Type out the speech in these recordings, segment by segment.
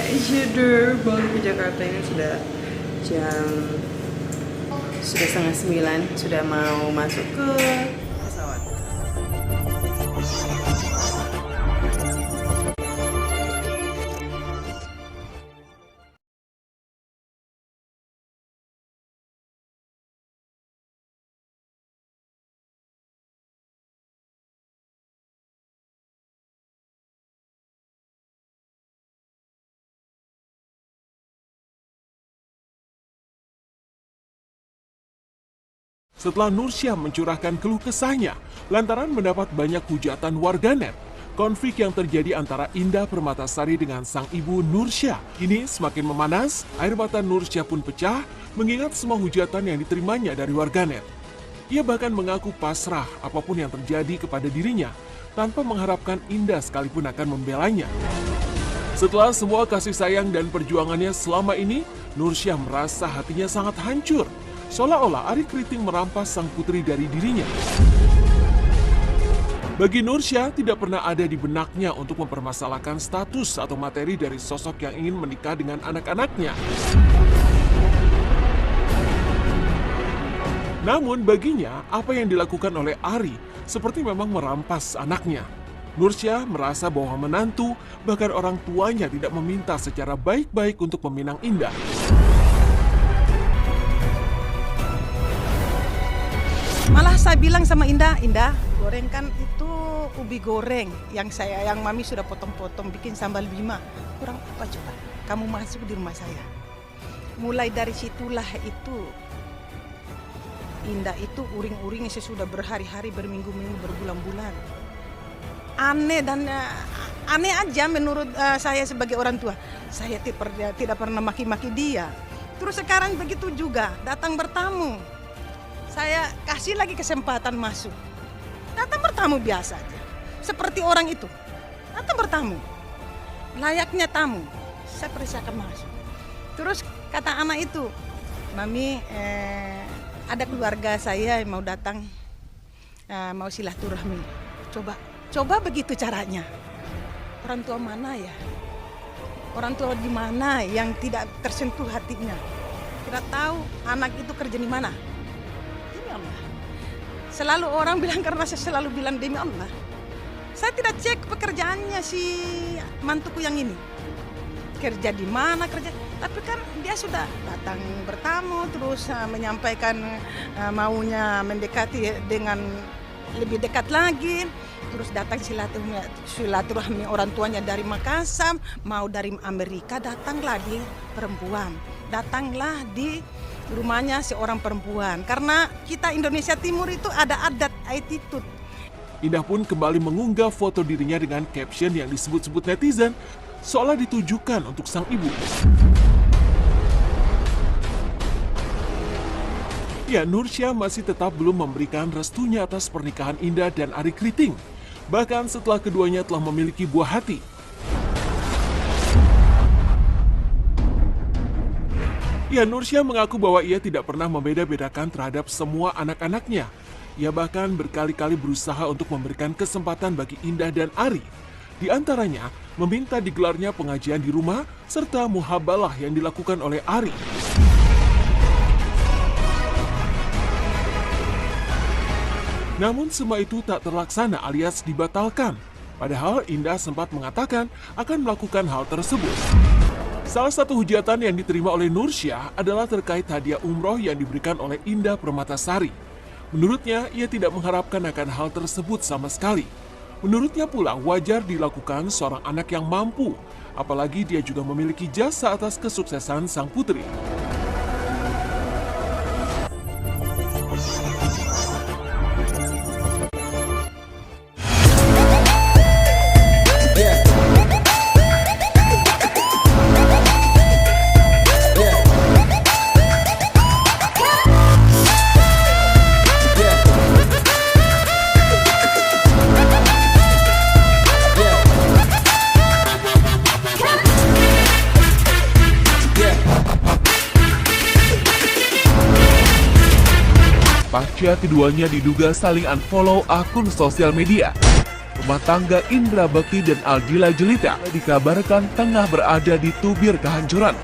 Jeder balik ke Jakarta ini sudah setengah 9, sudah mau masuk ke pesawat. Setelah Nursyah mencurahkan keluh kesahnya lantaran mendapat banyak hujatan warganet, konflik yang terjadi antara Indah Permatasari dengan sang ibu Nursyah ini semakin memanas. Air mata Nursyah pun pecah mengingat semua hujatan yang diterimanya dari warganet. Ia bahkan mengaku pasrah apapun yang terjadi kepada dirinya tanpa mengharapkan Indah sekalipun akan membelanya. Setelah semua kasih sayang dan perjuangannya selama ini, Nursyah merasa hatinya sangat hancur. Seolah-olah Ari Kriting merampas sang putri dari dirinya. Bagi Nursyah, tidak pernah ada di benaknya untuk mempermasalahkan status atau materi dari sosok yang ingin menikah dengan anak-anaknya. Namun baginya, apa yang dilakukan oleh Ari seperti memang merampas anaknya. Nursyah merasa bahwa menantu, bahkan orang tuanya tidak meminta secara baik-baik untuk meminang Indah. Malah saya bilang sama Indah, gorengkan itu ubi goreng yang mami sudah potong-potong, bikin sambal bima. Kurang apa coba? Kamu masuk di rumah saya. Mulai dari situlah itu Indah itu uring-uringnya sesudah berhari-hari, berminggu-minggu, berbulan-bulan. Aneh aja menurut saya sebagai orang tua. Saya tidak pernah maki-maki dia. Terus sekarang begitu juga, datang bertamu. Saya kasih lagi kesempatan masuk. Datang bertamu biasa aja. Seperti orang itu. Datang bertamu. Layaknya tamu. Saya persiakan masuk. Terus kata anak itu, Mami, ada keluarga saya yang mau datang, mau silaturahmi. Coba begitu caranya. Orang tua mana ya? Orang tua di mana yang tidak tersentuh hatinya? Tidak tahu anak itu kerja di mana. Selalu orang bilang, karena saya selalu bilang demi Allah. Saya tidak cek pekerjaannya si mantuku yang ini. Kerja di mana kerja. Tapi kan dia sudah datang bertamu, terus menyampaikan maunya mendekati dengan lebih dekat lagi. Terus datang silaturahmi orang tuanya dari Makassar, mau dari Amerika, datanglah di perempuan. Datanglah di rumahnya seorang perempuan. Karena kita Indonesia Timur itu ada adat attitude. Indah pun kembali mengunggah foto dirinya dengan caption yang disebut-sebut netizen seolah ditujukan untuk sang ibu. Ya, Nursyah masih tetap belum memberikan restunya atas pernikahan Indah dan Ari Kriting. Bahkan setelah keduanya telah memiliki buah hati. Ya, Nursyah mengaku bahwa ia tidak pernah membeda-bedakan terhadap semua anak-anaknya. Ia bahkan berkali-kali berusaha untuk memberikan kesempatan bagi Indah dan Ari. Di antaranya, meminta digelarnya pengajian di rumah, serta muhabalah yang dilakukan oleh Ari. Namun semua itu tak terlaksana alias dibatalkan. Padahal Indah sempat mengatakan akan melakukan hal tersebut. Salah satu hujatan yang diterima oleh Nursyah adalah terkait hadiah umroh yang diberikan oleh Indah Permatasari. Menurutnya, ia tidak mengharapkan akan hal tersebut sama sekali. Menurutnya pula wajar dilakukan seorang anak yang mampu, apalagi dia juga memiliki jasa atas kesuksesan sang putri. Pasca keduanya diduga saling unfollow akun sosial media. rumah tangga Indra Bekti dan Aldila Jelita dikabarkan tengah berada di tubir kehancuran.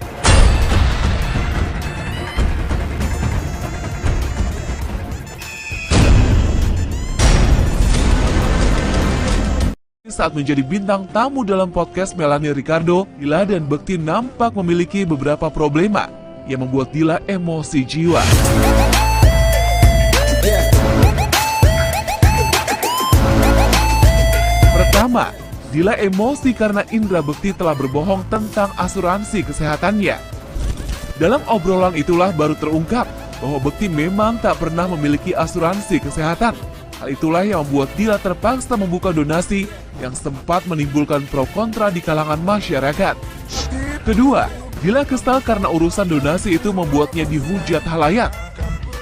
Saat menjadi bintang tamu dalam podcast Melanie Ricardo, Dila dan Bekti nampak memiliki beberapa problema yang membuat Dila emosi jiwa. Pertama, Dila emosi karena Indra Bekti telah berbohong tentang asuransi kesehatannya. Dalam obrolan itulah baru terungkap bahwa Bekti memang tak pernah memiliki asuransi kesehatan. Hal itulah yang membuat Dila terpaksa membuka donasi yang sempat menimbulkan pro kontra di kalangan masyarakat. Kedua, Dila kesal karena urusan donasi itu membuatnya dihujat halayak.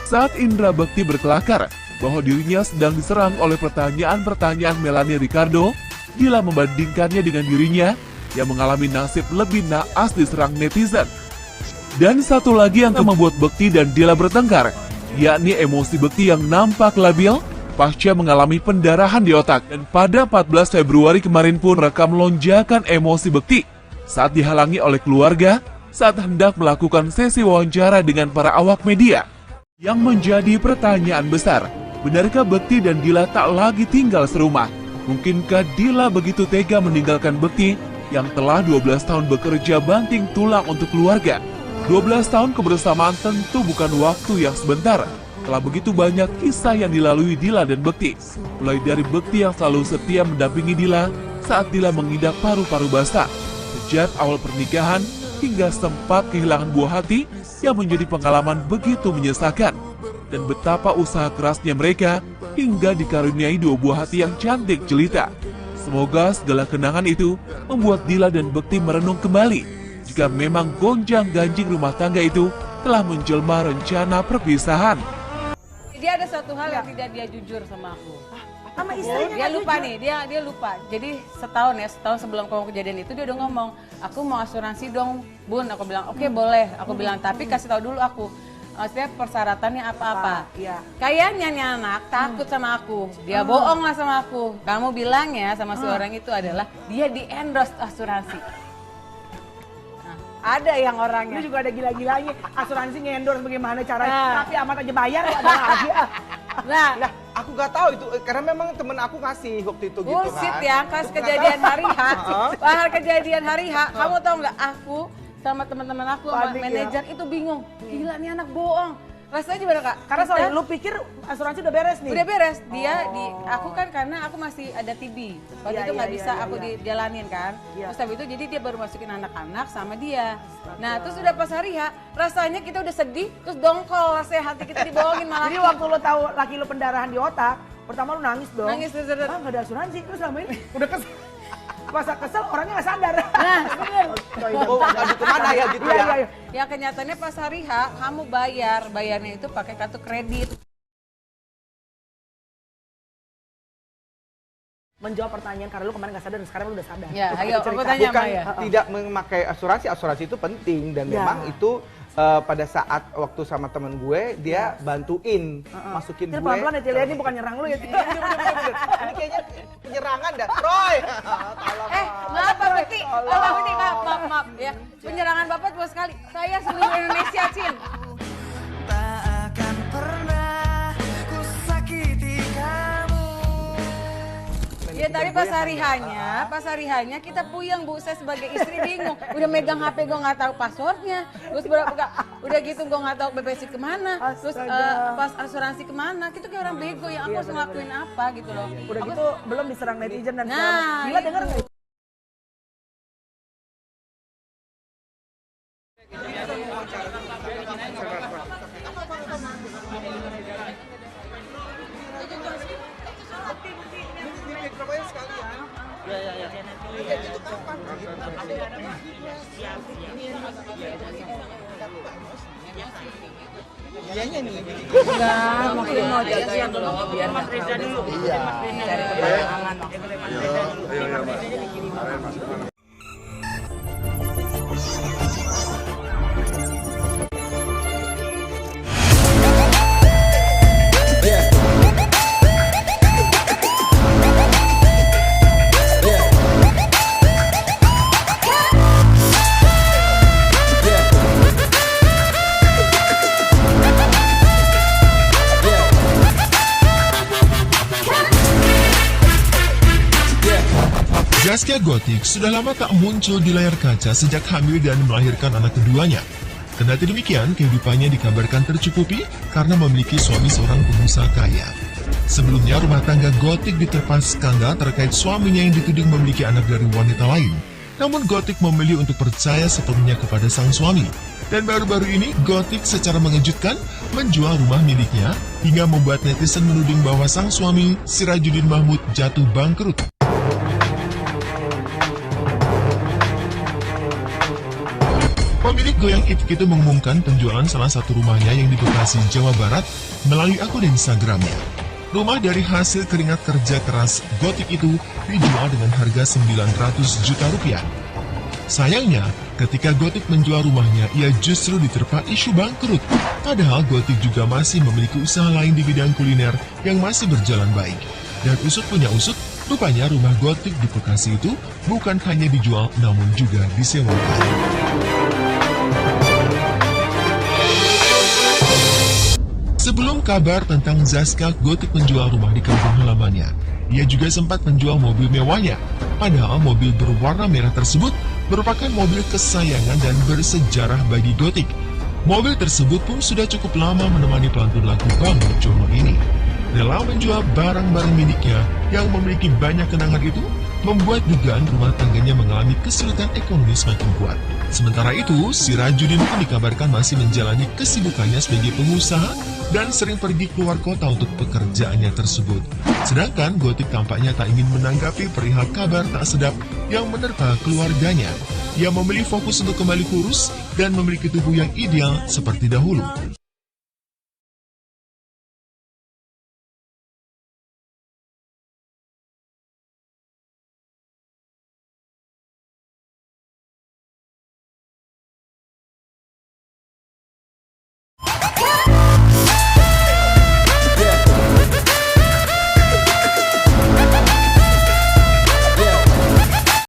Saat Indra Bekti berkelakar bahwa dirinya sedang diserang oleh pertanyaan-pertanyaan Melanie Ricardo, Dila membandingkannya dengan dirinya yang mengalami nasib lebih naas diserang netizen. Dan satu lagi yang membuat Bekti dan Dila bertengkar, yakni emosi Bekti yang nampak labil pasca mengalami pendarahan di otak. Dan pada 14 Februari kemarin pun rekam lonjakan emosi Bekti saat dihalangi oleh keluarga saat hendak melakukan sesi wawancara dengan para awak media. Yang menjadi pertanyaan besar, benarkah Bekti dan Dila tak lagi tinggal serumah? Mungkinkah Dila begitu tega meninggalkan Bekti yang telah 12 tahun bekerja banting tulang untuk keluarga? 12 tahun kebersamaan tentu bukan waktu yang sebentar. Telah begitu banyak kisah yang dilalui Dila dan Bekti. Mulai dari Bekti yang selalu setia mendampingi Dila saat Dila mengidap paru-paru basah. Sejak awal pernikahan hingga sempat kehilangan buah hati yang menjadi pengalaman begitu menyesakan. Dan betapa usaha kerasnya mereka hingga dikaruniai 2 buah hati yang cantik jelita. Semoga segala kenangan itu membuat Dila dan Bekti merenung kembali jika memang gonjang-ganjing rumah tangga itu telah menjelma rencana perpisahan. Dia ada satu hal yang tidak dia jujur sama aku. Sama istrinya Dia lupa nih, dia lupa. Jadi setahun sebelum kejadian itu dia udah ngomong, aku mau asuransi dong Bun. Aku bilang oke, boleh. Aku bilang tapi kasih tahu dulu aku. Maksudnya persyaratannya apa-apa. Iya. Kayaknya nih anak takut sama aku. Dia bohong lah sama aku. Kamu bilang ya sama si orang itu adalah dia di endorse asuransi. Nah, ada yang orangnya. Ini juga ada gila-gilanya, asuransi nge-endorse bagaimana caranya, tapi amat aja bayar kok ada lagi. Nah, Aku gak tahu itu karena memang temen aku ngasih waktu itu gitu bullshit kan. ya, pas kejadian hari H. Bahar kejadian hari H, kamu tahu nggak aku sama teman-teman aku sama Panik ya. manajer itu bingung. Gila nih anak bohong. Rasanya gimana Kak? Karena soalnya Kita- lu pikir asuransi udah beres nih. Udah beres, dia aku kan karena aku masih ada TB. Waktu Iya, itu nggak iya, bisa iya, aku iya. dijalanin kan. Iya. Terus habis itu jadi dia baru masukin anak-anak sama dia. Nah, terus udah pas hari H, rasanya kita udah sedih, terus dongkol rasanya hati kita dibohongin malah. Jadi waktu lu tahu laki lu pendarahan di otak, pertama lu nangis dong. Nangis, terus. Ah, nggak ada asuransi, terus selama ini udah kesel. Pas kesel orangnya nggak sadar. Nah, Oh, aduh kemana ya gitu Iya, ya. iya, iya. ya kenyataannya pas hari H, kamu bayarnya itu pakai kartu kredit. Menjawab pertanyaan karena lu kemarin nggak sadar dan sekarang lu udah sadar. Ya, Terus ayo, cerita. aku tanya. Bukan Maya. tidak memakai asuransi itu penting dan Ya. memang itu pada saat waktu sama temen gue dia bantuin masukin Ini gue. pelan-pelan ya, Tia, ini bukan nyerang lu ya. Tia. Bener-bener. Ini kayaknya penyerangan dah. Roy. Tolong. Maaf Pak Bekti, maaf ya. Penyerangan Bapak tua sekali. Saya seluruh Indonesia, Cin. Tak akan pernah ku sakiti kamu. Ya tadi pas hari hanya kita puyeng Bu, saya sebagai istri bingung. Udah megang HP gue nggak tahu passwordnya, terus udah gitu gue nggak tahu BPC kemana, terus pas asuransi kemana, kita kayak orang bego yang aku harus ngelakuin apa gitu loh. Udah Aku- gitu belum diserang netizen dan Nah, segala. Gila itu. denger nggak? Iyanya nih. Enggak, maksudnya mau jagain loh biar Mas Reza dulu. Iya. Cari keterangan maksudnya. Zaskia Gotik sudah lama tak muncul di layar kaca sejak hamil dan melahirkan anak keduanya. Kendati demikian, kehidupannya dikabarkan tercukupi karena memiliki suami seorang pengusaha kaya. Sebelumnya, rumah tangga Gotik diterpa skandal terkait suaminya yang dituding memiliki anak dari wanita lain. Namun Gotik memilih untuk percaya sepenuhnya kepada sang suami. Dan baru-baru ini, Gotik secara mengejutkan menjual rumah miliknya hingga membuat netizen menuding bahwa sang suami, Sirajuddin Mahmud, jatuh bangkrut. Pemilik Goyang Itik itu mengumumkan penjualan salah satu rumahnya yang di Bekasi, Jawa Barat melalui akun Instagramnya. Rumah dari hasil keringat kerja keras Gotik itu dijual dengan harga 900 juta rupiah. Sayangnya, ketika Gotik menjual rumahnya, ia justru diterpa isu bangkrut. Padahal Gotik juga masih memiliki usaha lain di bidang kuliner yang masih berjalan baik. Dan usut punya usut, rupanya rumah Gotik di Bekasi itu bukan hanya dijual, namun juga disewakan. Sebelum kabar tentang Zaskia Gotik menjual rumah di kampung halamannya, ia juga sempat menjual mobil mewahnya. Padahal mobil berwarna merah tersebut merupakan mobil kesayangan dan bersejarah bagi Gotik. Mobil tersebut pun sudah cukup lama menemani pelantun lagu Bang Jono ini. Rela menjual barang-barang miliknya yang memiliki banyak kenangan itu, membuat dugaan rumah tangganya mengalami kesulitan ekonomi semakin kuat. Sementara itu, Sirajuddin pun dikabarkan masih menjalani kesibukannya sebagai pengusaha dan sering pergi keluar kota untuk pekerjaannya tersebut. Sedangkan Gotik tampaknya tak ingin menanggapi perihal kabar tak sedap yang menerpa keluarganya. Ia memilih fokus untuk kembali kurus dan memiliki tubuh yang ideal seperti dahulu.